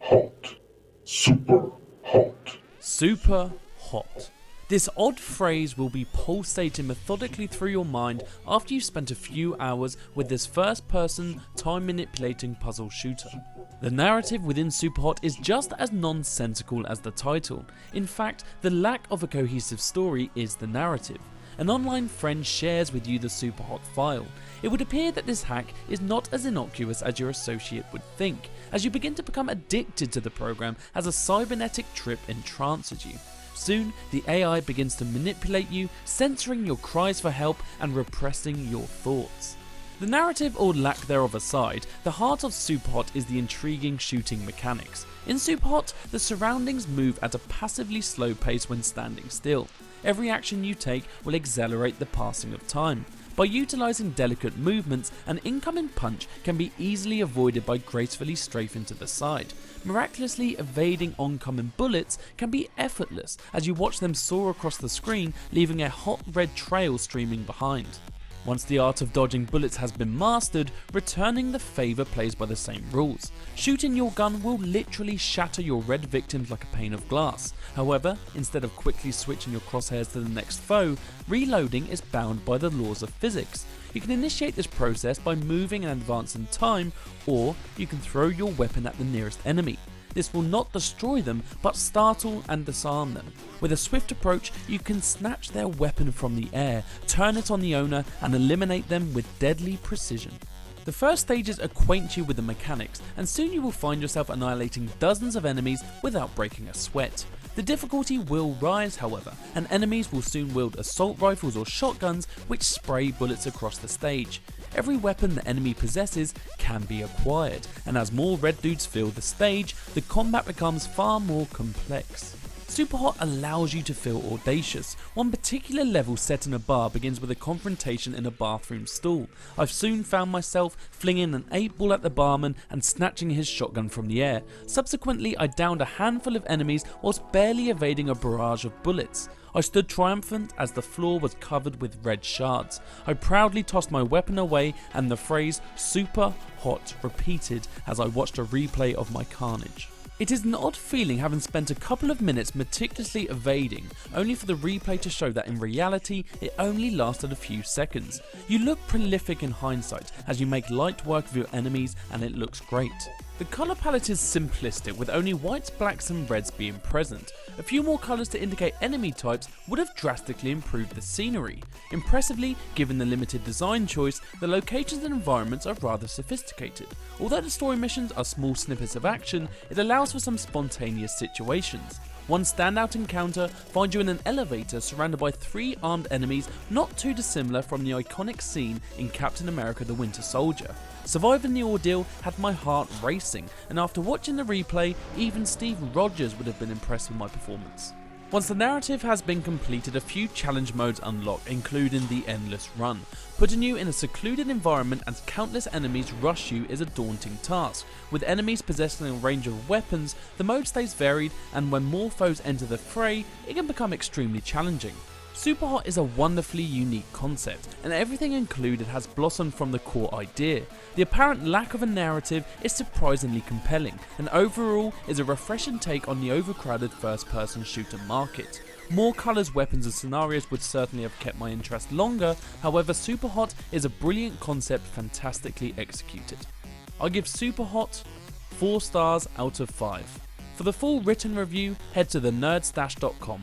hot. Super hot. Super hot. This odd phrase will be pulsating methodically through your mind after you've spent a few hours with this first-person, time-manipulating puzzle shooter. The narrative within Superhot is just as nonsensical as the title. In fact, the lack of a cohesive story is the narrative. An online friend shares with you the Superhot file. It would appear that this hack is not as innocuous as your associate would think, as you begin to become addicted to the program as a cybernetic trip entrances you. Soon, the AI begins to manipulate you, censoring your cries for help and repressing your thoughts. The narrative or lack thereof aside, the heart of Superhot is the intriguing shooting mechanics. In Superhot, the surroundings move at a passively slow pace when standing still. Every action you take will accelerate the passing of time. By utilising delicate movements, an incoming punch can be easily avoided by gracefully strafing to the side. Miraculously evading oncoming bullets can be effortless as you watch them soar across the screen, leaving a hot red trail streaming behind. Once the art of dodging bullets has been mastered, returning the favour plays by the same rules. Shooting your gun will literally shatter your red victims like a pane of glass. However, instead of quickly switching your crosshairs to the next foe, reloading is bound by the laws of physics. You can initiate this process by moving and advancing time, or you can throw your weapon at the nearest enemy. This will not destroy them, but startle and disarm them. With a swift approach, you can snatch their weapon from the air, turn it on the owner, and eliminate them with deadly precision. The first stages acquaint you with the mechanics, and soon you will find yourself annihilating dozens of enemies without breaking a sweat. The difficulty will rise, however, and enemies will soon wield assault rifles or shotguns which spray bullets across the stage. Every weapon the enemy possesses can be acquired, and as more red dudes fill the stage, the combat becomes far more complex. Superhot allows you to feel audacious. One particular level set in a bar begins with a confrontation in a bathroom stall. I've soon found myself flinging an 8-ball at the barman and snatching his shotgun from the air. Subsequently, I downed a handful of enemies whilst barely evading a barrage of bullets. I stood triumphant as the floor was covered with red shards. I proudly tossed my weapon away and the phrase "super hot" repeated as I watched a replay of my carnage. It is an odd feeling having spent a couple of minutes meticulously evading, only for the replay to show that in reality it only lasted a few seconds. You look prolific in hindsight as you make light work of your enemies, and it looks great. The colour palette is simplistic, with only whites, blacks and reds being present. A few more colours to indicate enemy types would have drastically improved the scenery. Impressively, given the limited design choice, the locations and environments are rather sophisticated. Although the story missions are small snippets of action, it allows for some spontaneous situations. One standout encounter finds you in an elevator surrounded by 3 armed enemies not too dissimilar from the iconic scene in Captain America the Winter Soldier. Surviving the ordeal had my heart racing, and after watching the replay, even Steve Rogers would have been impressed with my performance. Once the narrative has been completed, a few challenge modes unlock, including the Endless Run. Putting you in a secluded environment and countless enemies rush you is a daunting task. With enemies possessing a range of weapons, the mode stays varied, and when more foes enter the fray, it can become extremely challenging. Superhot is a wonderfully unique concept, and everything included has blossomed from the core idea. The apparent lack of a narrative is surprisingly compelling, and overall is a refreshing take on the overcrowded first-person shooter market. More colours, weapons and scenarios would certainly have kept my interest longer, however Superhot is a brilliant concept fantastically executed. I give Superhot 4 stars out of 5. For the full written review, head to thenerdstash.com.